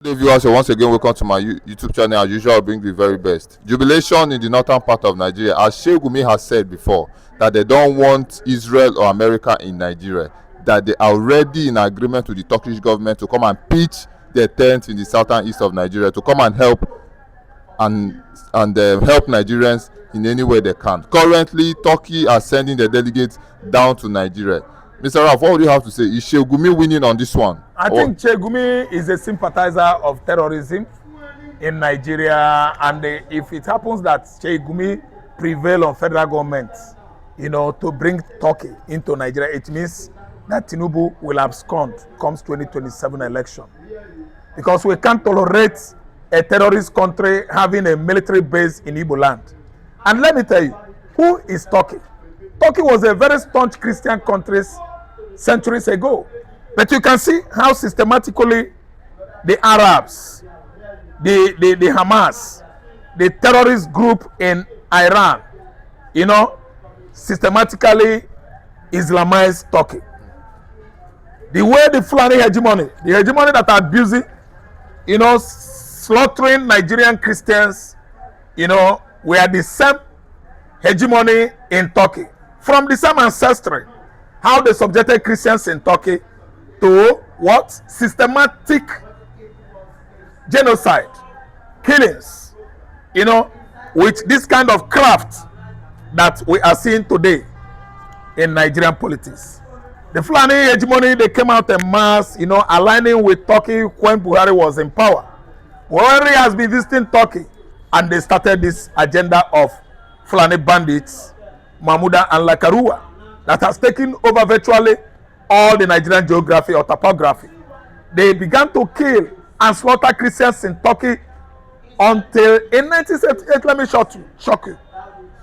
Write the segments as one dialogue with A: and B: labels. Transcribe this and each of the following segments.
A: Good day, viewers. So once again, welcome to my YouTube channel. As usual, I bring the very best. Jubilation in the northern part of Nigeria. As Sheikh Gumi has said before, that they don't want Israel or America in Nigeria. That they are already in agreement with the Turkish government to come and pitch their tent in the southern east of Nigeria to come and help help Nigerians in any way they can. Currently, Turkey are sending their delegates down to Nigeria. Mr. Raf, what would you have to say? Is Sheikh Gumi winning on this one?
B: I think Sheikh Gumi is a sympathizer of terrorism in Nigeria, and if it happens that Sheikh Gumi prevail on federal government, to bring Turkey into Nigeria, it means that Tinubu will abscond comes 2027 election. Because we can't tolerate a terrorist country having a military base in Igbo land. And let me tell you, who is Turkey? Turkey was a very staunch Christian country centuries ago. But you can see how systematically the Arabs, the Hamas, the terrorist group in Iran, systematically Islamize Turkey. The way the Fulani hegemony that are abusing, slaughtering Nigerian Christians, were the same hegemony in Turkey. From the same ancestry, how they subjected Christians in Turkey to what? Systematic genocide, killings, with this kind of craft that we are seeing today in Nigerian politics. The Fulani hegemony, they came out en mass, aligning with Turkey when Buhari was in power. Buhari has been visiting Turkey, and they started this agenda of Fulani bandits, Mahmuda and Lakarua, that has taken over virtually all the Nigerian geography or topography. They began to kill and slaughter Christians in Turkey until in 1978, let me shock you.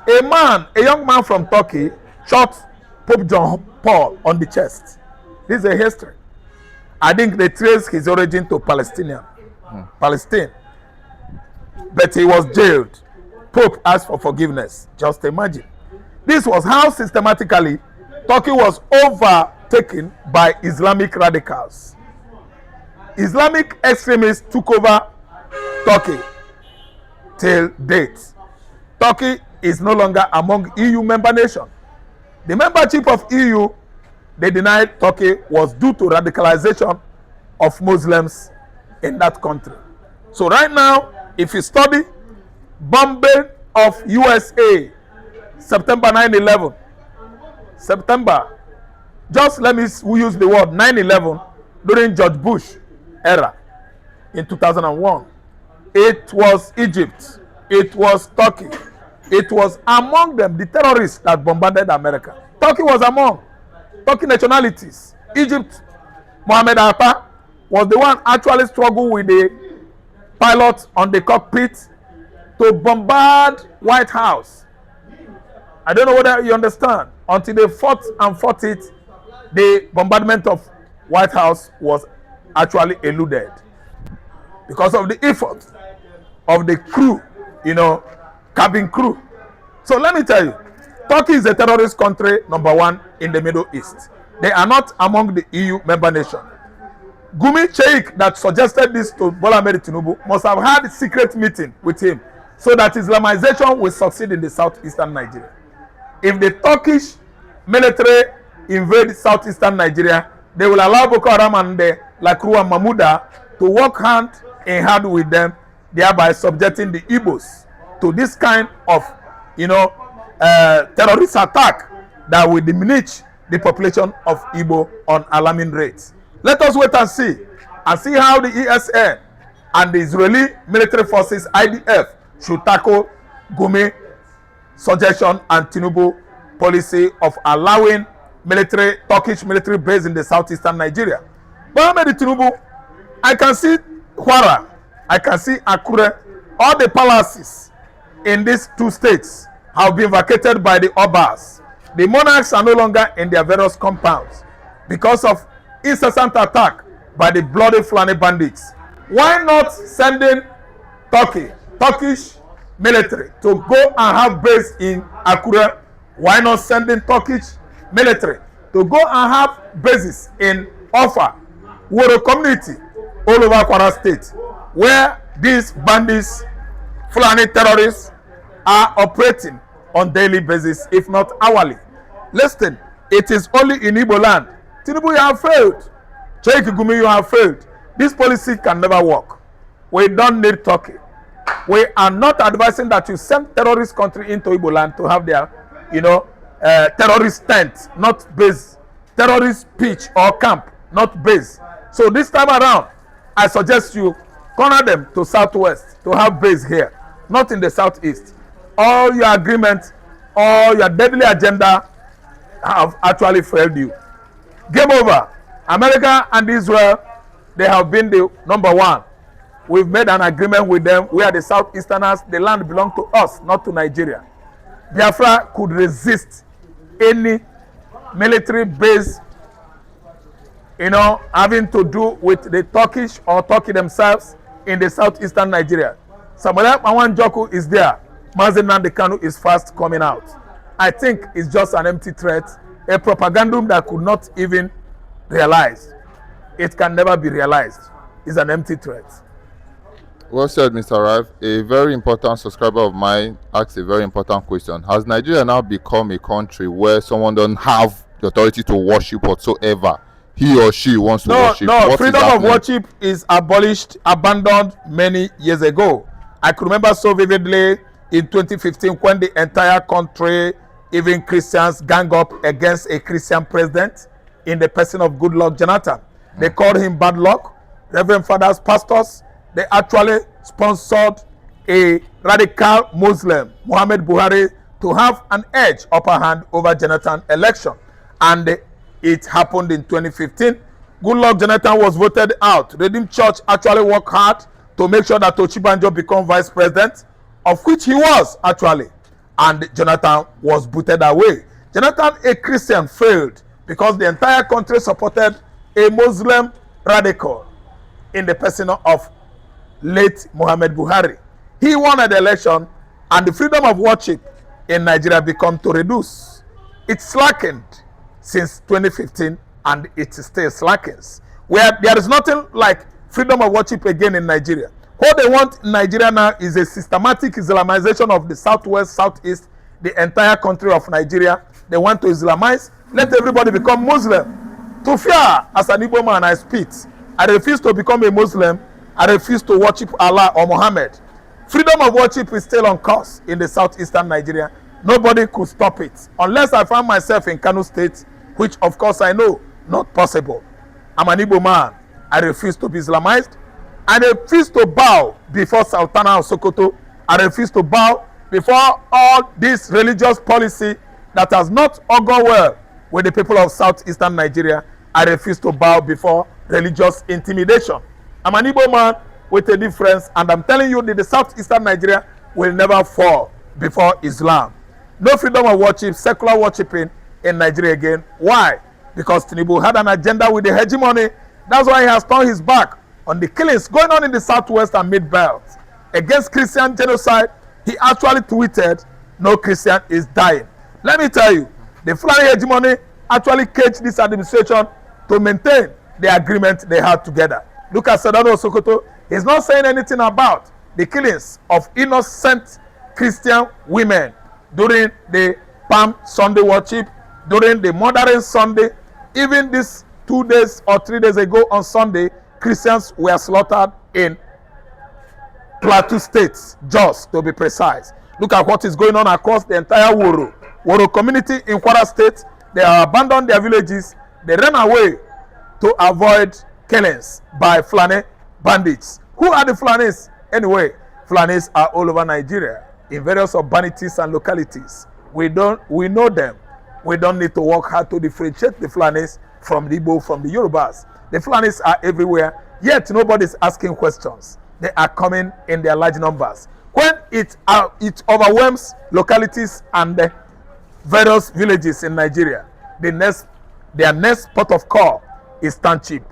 B: A young man from Turkey shot Pope John Paul on the chest. This is a history. I think they trace his origin to Palestine. But he was jailed. Pope asked for forgiveness. Just imagine. This was how systematically Turkey was overtaken by Islamic radicals. Islamic extremists took over Turkey till date. Turkey is no longer among EU member nations. The membership of EU, they denied Turkey, was due to radicalization of Muslims in that country. So right now, if you study bombing of USA, September 9/11, September, just let me use the word 9/11 during George Bush era in 2001. It was Egypt, it was Turkey, it was among them the terrorists that bombarded America. Turkey was among Turkey nationalities. Egypt, Mohammed Atta was the one actually struggled with the pilot on the cockpit to bombard White House. I don't know whether you understand. Until they fought it, the bombardment of White House was actually eluded because of the effort of the crew, cabin crew. So let me tell you, Turkey is a terrorist country, number one, in the Middle East. They are not among the EU member nations. Gumi Sheikh that suggested this to Bola Ahmed Tinubu must have had a secret meeting with him so that Islamization will succeed in the southeastern Nigeria. If the Turkish military invade southeastern Nigeria, they will allow Boko Haram and the Lakru and Mahmuda to work hand in hand with them, thereby subjecting the Igbos to this kind of, terrorist attack that will diminish the population of Igbo on alarming rates. Let us wait and see how the ESN and the Israeli military forces, IDF, should tackle Gumi suggestion and Tinubu policy of allowing Turkish military base in the southeastern Nigeria. But Ahmed Tinubu, I can see Kwara, I can see Akure, all the palaces in these two states have been vacated by the Obas. The monarchs are no longer in their various compounds because of incessant attack by the bloody Fulani bandits. Why not sending Turkish military to go and have base in Akure? Why not sending Turkish military to go and have bases in Offa, Woro community, all over Kwara State? where these bandits, Fulani terrorists, are operating on daily basis, if not hourly. Listen, it is only in Igbo land. Tinubu, you have failed. Sheikh Gumi, you have failed. This policy can never work. We don't need Turkey. We are not advising that you send terrorist country into Igbo land to have their, terrorist tent, not base. Terrorist pitch or camp, not base. So this time around, I suggest you corner them to southwest to have base here, not in the southeast. All your agreements, all your deadly agenda have actually failed you. Game over. America and Israel, they have been the number one. We've made an agreement with them. We are the southeasterners. The land belongs to us, not to Nigeria. Biafra could resist any military base, having to do with the Turkish or Turkey themselves in the southeastern Nigeria. Samuel Mawan Joku is there. Mazen Nnamdi Kanu is fast coming out. I think it's just an empty threat, a propagandum that could not even realize. It can never be realized. It's an empty threat.
A: Well said, Mr. Rife. A very important subscriber of mine asked a very important question. Has Nigeria now become a country where someone doesn't have the authority to worship whatsoever he or she wants to worship?
B: No, freedom of worship is abolished, abandoned many years ago. I could remember so vividly in 2015 when the entire country, even Christians, gang up against a Christian president in the person of Goodluck Jonathan. They called him bad luck. Reverend fathers, pastors, they actually sponsored a radical Muslim, Muhammad Buhari, to have an edge, upper hand over Jonathan election. And it happened in 2015. Goodluck Jonathan was voted out. Redeemed Church actually worked hard to make sure that Ochibanjo become vice president, of which he was actually. And Jonathan was booted away. Jonathan, a Christian, failed because the entire country supported a Muslim radical in the person of late Muhammad Buhari. He won the election, and the freedom of worship in Nigeria became to reduce. It slackened since 2015, and it still slackens. Where there is nothing like freedom of worship again in Nigeria. What they want in Nigeria now is a systematic Islamization of the southwest, southeast, the entire country of Nigeria. They want to Islamize. Let everybody become Muslim. To fear, as an Igbo man, I spit. I refuse to become a Muslim. I refuse to worship Allah or Muhammad. Freedom of worship is still on course in the southeastern Nigeria. Nobody could stop it. Unless I find myself in Kano State, which of course I know not possible. I'm an Igbo man. I refuse to be Islamized. I refuse to bow before Sultana of Sokoto. I refuse to bow before all this religious policy that has not gone well with the people of southeastern Nigeria. I refuse to bow before religious intimidation. I'm an Igbo man with a difference, and I'm telling you that the southeastern Nigeria will never fall before Islam. No freedom of worship, secular worshiping in Nigeria again. Why? Because Tinubu had an agenda with the hegemony. That's why he has turned his back on the killings going on in the southwest and mid-belt. Against Christian genocide, he actually tweeted, "No Christian is dying." Let me tell you, the Fulani hegemony actually caged this administration to maintain the agreement they had together. Look at Sedano Sokoto. He's not saying anything about the killings of innocent Christian women during the Palm Sunday worship, during the Modern Sunday. Even this 2 days or 3 days ago on Sunday, Christians were slaughtered in Plateau State, Jos to be precise. Look at what is going on across the entire Woro community in Kwara State. They have abandoned their villages. They ran away to avoid killings by Fulani bandits. Who are the Fulanis? Anyway, Fulanis are all over Nigeria in various urbanities and localities. We know them. We don't need to work hard to differentiate the Fulanis from the Igbo, from the Yorubas. The Fulanis are everywhere, yet nobody is asking questions. They are coming in their large numbers. When it overwhelms localities and the various villages in Nigeria, their next port of call is township,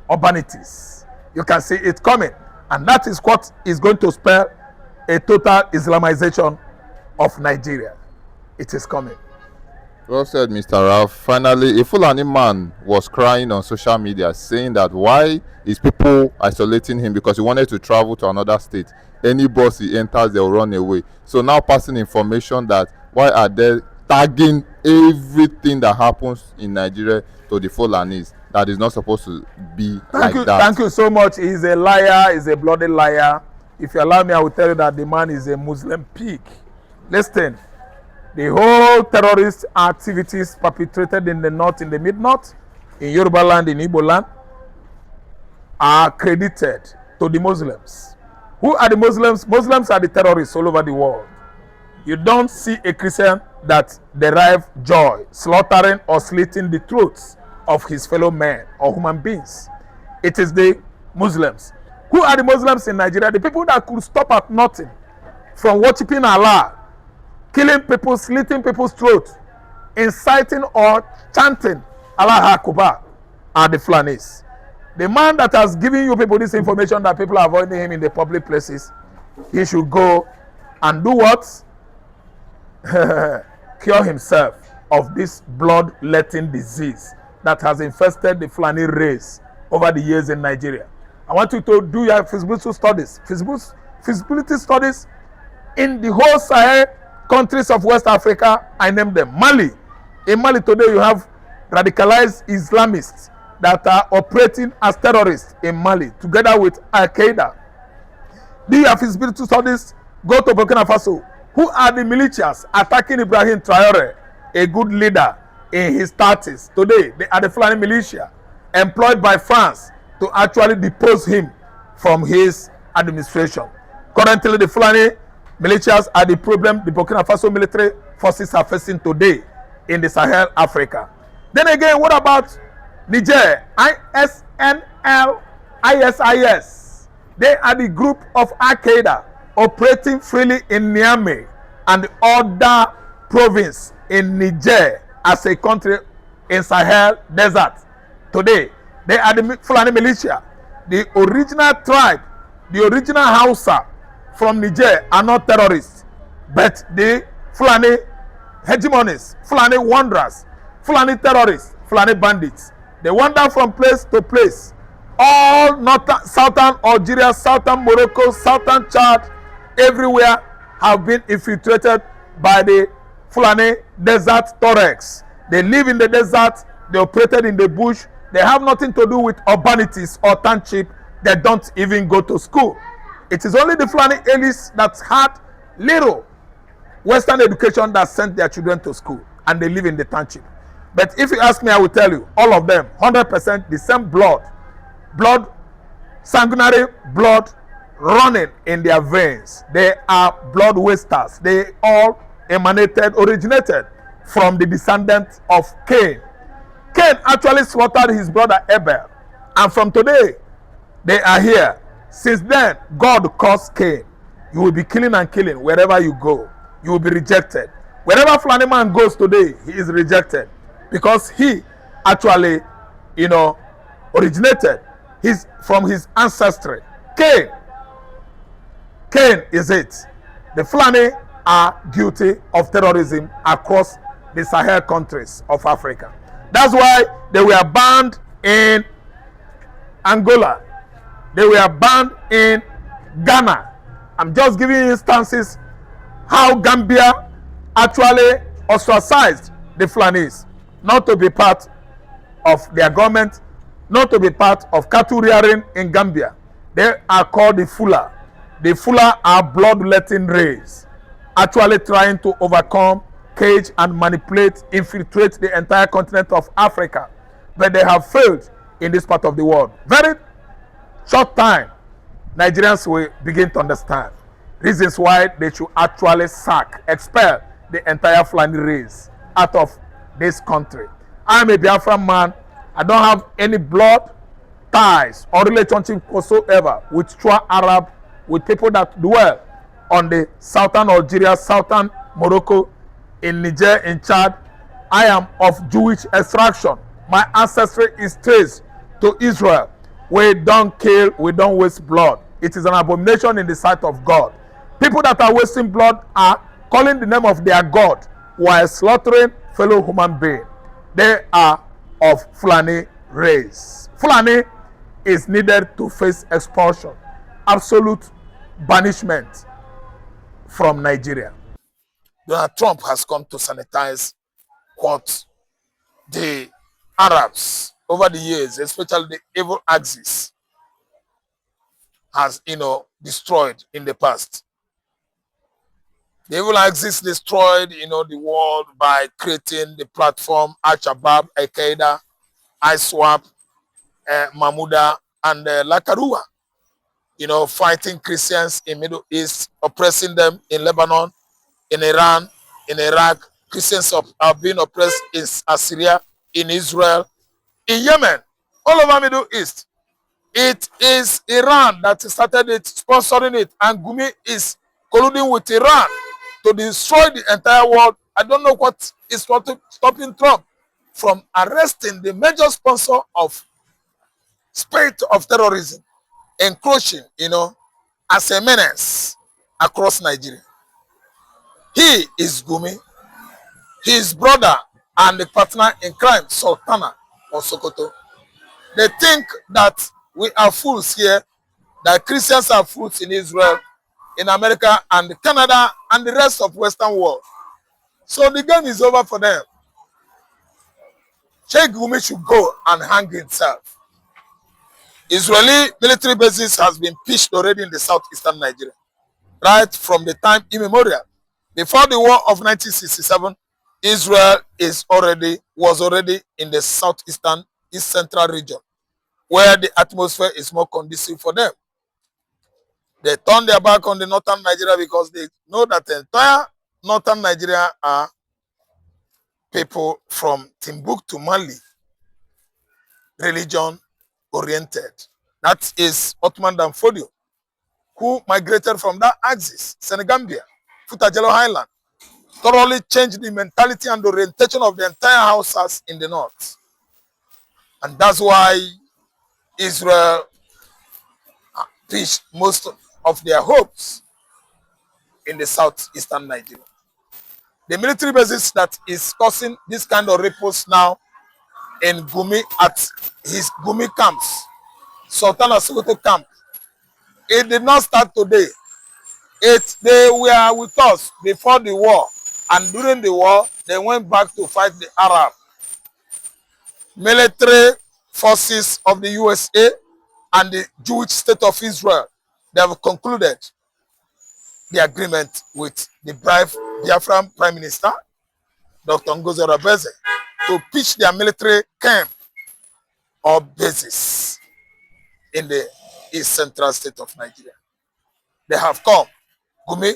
B: urbanities. You can see it coming, and that is what is going to spell a total Islamization of Nigeria. It is coming.
A: Well said, Mr. Ralph. Finally, a Fulani man was crying on social media saying that why is people isolating him because he wanted to travel to another state. Any bus he enters, they'll run away. So now passing information that why are they tagging everything that happens in Nigeria to the Fulanis? That is not supposed to be like that.
B: Thank you so much. He's a liar. He's a bloody liar. If you allow me, I will tell you that the man is a Muslim pig. Listen. The whole terrorist activities perpetrated in the north, in the mid-north, in Yoruba land, in Igbo land, are credited to the Muslims. Who are the Muslims? Muslims are the terrorists all over the world. You don't see a Christian that derive joy, slaughtering or slitting the throats of his fellow men or human beings. It is the Muslims. Who are the Muslims in Nigeria? The people that could stop at nothing from worshiping Allah, killing people, slitting people's throats, inciting or chanting Allah Akbar are the Fulanis. The man that has given you people this information that people are avoiding him in the public places, he should go and do what? Cure himself of this blood-letting disease that has infested the Fulani race over the years in Nigeria. I want you to do your feasibility studies in the whole Sahel countries of West Africa. I name them. Mali. In Mali today you have radicalized Islamists that are operating as terrorists in Mali together with Al-Qaeda. Do you have feasibility studies? Go to Burkina Faso. Who are the militias attacking Ibrahim Traore, a good leader in his 30s? Today they are the Fulani militia employed by France to actually depose him from his administration. Currently the Fulani militias are the problem the Burkina Faso military forces are facing today in the Sahel, Africa. Then again, what about Niger? ISNL, ISIS. They are the group of Al-Qaeda operating freely in Niamey and other province in Niger as a country in Sahel desert. Today, they are the Fulani militia. The original tribe, the original Hausa from Niger are not terrorists, but the Fulani hegemonies, Fulani wanderers, Fulani terrorists, Fulani bandits. They wander from place to place. All northern, southern Algeria, southern Morocco, southern Chad, everywhere have been infiltrated by the Fulani desert Tuaregs. They live in the desert, they operated in the bush, they have nothing to do with urbanities or township, they don't even go to school. It is only the Fulani elites that had little Western education that sent their children to school and they live in the township. But if you ask me, I will tell you, all of them, 100% the same blood, sanguinary blood running in their veins. They are blood wasters. They all originated from the descendants of Cain. Cain actually slaughtered his brother Abel. And from today, they are here. Since then, God caused Cain. You will be killing and killing wherever you go. You will be rejected. Wherever Fulani man goes today, he is rejected. Because he actually, originated from his ancestry. Cain is it. The Fulani are guilty of terrorism across the Sahel countries of Africa. That's why they were banned in Angola. They were banned in Ghana. I'm just giving you instances how Gambia actually ostracized the Fulanis, not to be part of their government, not to be part of cattle rearing in Gambia. They are called the Fula. The Fula are bloodletting race, actually trying to overcome, cage and manipulate, infiltrate the entire continent of Africa. But they have failed in this part of the world. Very short time, Nigerians will begin to understand reasons why they should actually expel the entire Fulani race out of this country. I am a Biafran man. I don't have any blood ties or relationship whatsoever with Chua Arab, with people that dwell on the southern Algeria, southern Morocco, in Niger, in Chad. I am of Jewish extraction. My ancestry is traced to Israel. We don't kill, we don't waste blood. It is an abomination in the sight of God. People that are wasting blood are calling the name of their God while slaughtering fellow human being. They are of Fulani race. Fulani is needed to face expulsion, absolute banishment from Nigeria. Donald Trump has come to sanitize what the Arabs over the years, especially the evil axis, has destroyed in the past. The evil axis destroyed the world by creating the platform Al-Shabaab, Al-Qaeda, ISWAP, Mahmuda, and Lakarua. Fighting Christians in Middle East, oppressing them in Lebanon, in Iran, in Iraq. Christians are being oppressed in Assyria, in Israel, in Yemen, all over Middle East. It is Iran that started it, sponsoring it, and Gumi is colluding with Iran to destroy the entire world. I don't know what is stopping Trump from arresting the major sponsor of spirit of terrorism, encroaching, as a menace across Nigeria. He is Gumi, his brother and the partner in crime, Sultana of Sokoto. They think that we are fools here, that Christians are fools in Israel, in America, and Canada, and the rest of Western world. So the game is over for them. Sheikh Gumi should go and hang himself. Israeli military bases has been pitched already in the southeastern Nigeria, right from the time immemorial. Before the war of 1967, Israel was already in the southeastern, east central region, where the atmosphere is more conducive for them. They turn their back on the northern Nigeria because they know that the entire northern Nigeria are people from Timbuktu, Mali, religion oriented. That is Ottoman Danfodio, who migrated from that axis, Senegambia, Futajelo Highland, thoroughly changed the mentality and orientation of the entire Hausas in the north. And that's why Israel pitched most of their hopes in the southeastern Nigeria. The military basis that is causing this kind of ripples now in Gumi, at his Gumi camps, Sultana Sokoto camp, it did not start today. They were with us before the war, and during the war, they went back to fight the Arab military forces of the USA and the Jewish state of Israel. They have concluded the agreement with the Biafran Prime Minister, Dr. Ngozi Rabeze, to pitch their military camp or bases in the east central state of Nigeria. They have come. Gumi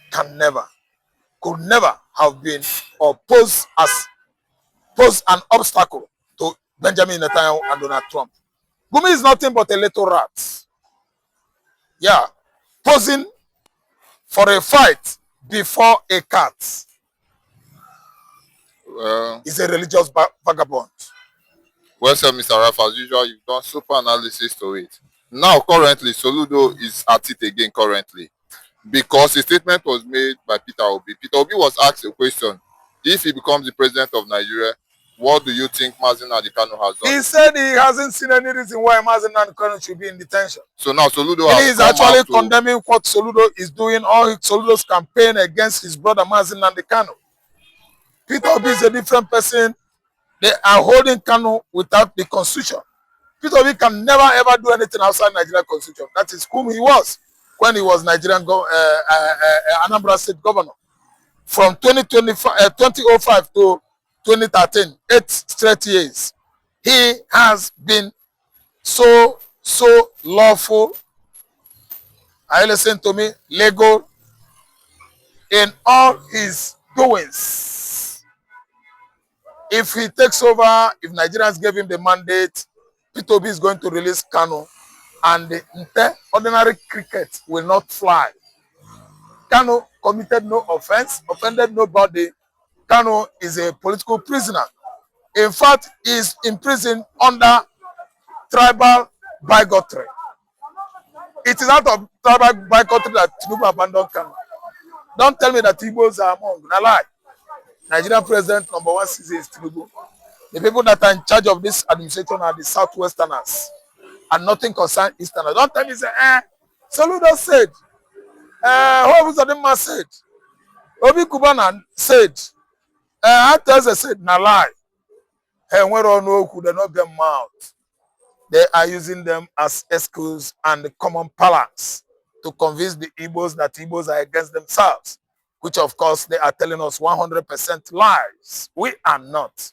B: could never have been or pose an obstacle to Benjamin Netanyahu and Donald Trump. Gumi is nothing but a little rat. Yeah, posing for a fight before a cat.
A: Well,
B: He's a religious vagabond.
A: well said, Mr. Raf. As usual, you've done super analysis to it. Now, currently, Soludo is at it again currently, because a statement was made by Peter Obi. Peter Obi was asked a question: if he becomes the president of Nigeria, what do you think Mazi Nnamdi Kanu has done?
B: He said he hasn't seen any reason why Mazi Nnamdi Kanu should be in detention.
A: So now Soludo
B: He
A: has
B: is
A: come
B: actually
A: out to,
B: condemning what Soludo is doing, all Soludo's campaign against his brother Mazi Nnamdi Kanu. Peter Obi is a different person. They are holding Kanu without the constitution. Peter Obi can never ever do anything outside Nigerian constitution. That is whom he was when he was Nigerian Anambra State governor. From 2005 to 2013, 8 straight years, he has been so lawful. I listen to me, legal in all his doings. If he takes over, if Nigerians gave him the mandate, Peter Obi is going to release Kanu, and the ordinary cricket will not fly. Kanu committed no offense, offended nobody. Kanu is a political prisoner. In fact, he is imprisoned under tribal bigotry. It is out of tribal bigotry that Tinubu abandoned Kanu. Don't tell me that Igbos are among. Na lie. Nigerian president number one season is Tinubu. The people that are in charge of this administration are the Southwesterners, and nothing concerns Easterners. Don't tell me, say, Soludo said, what was the man said? Obi Kubana said, Ateze said, na lie. And we don't know who they not get mouth. They are using them as excuse and common parlance to convince the Igbos that Igbos are against themselves, which of course they are telling us 100% lies. We are not.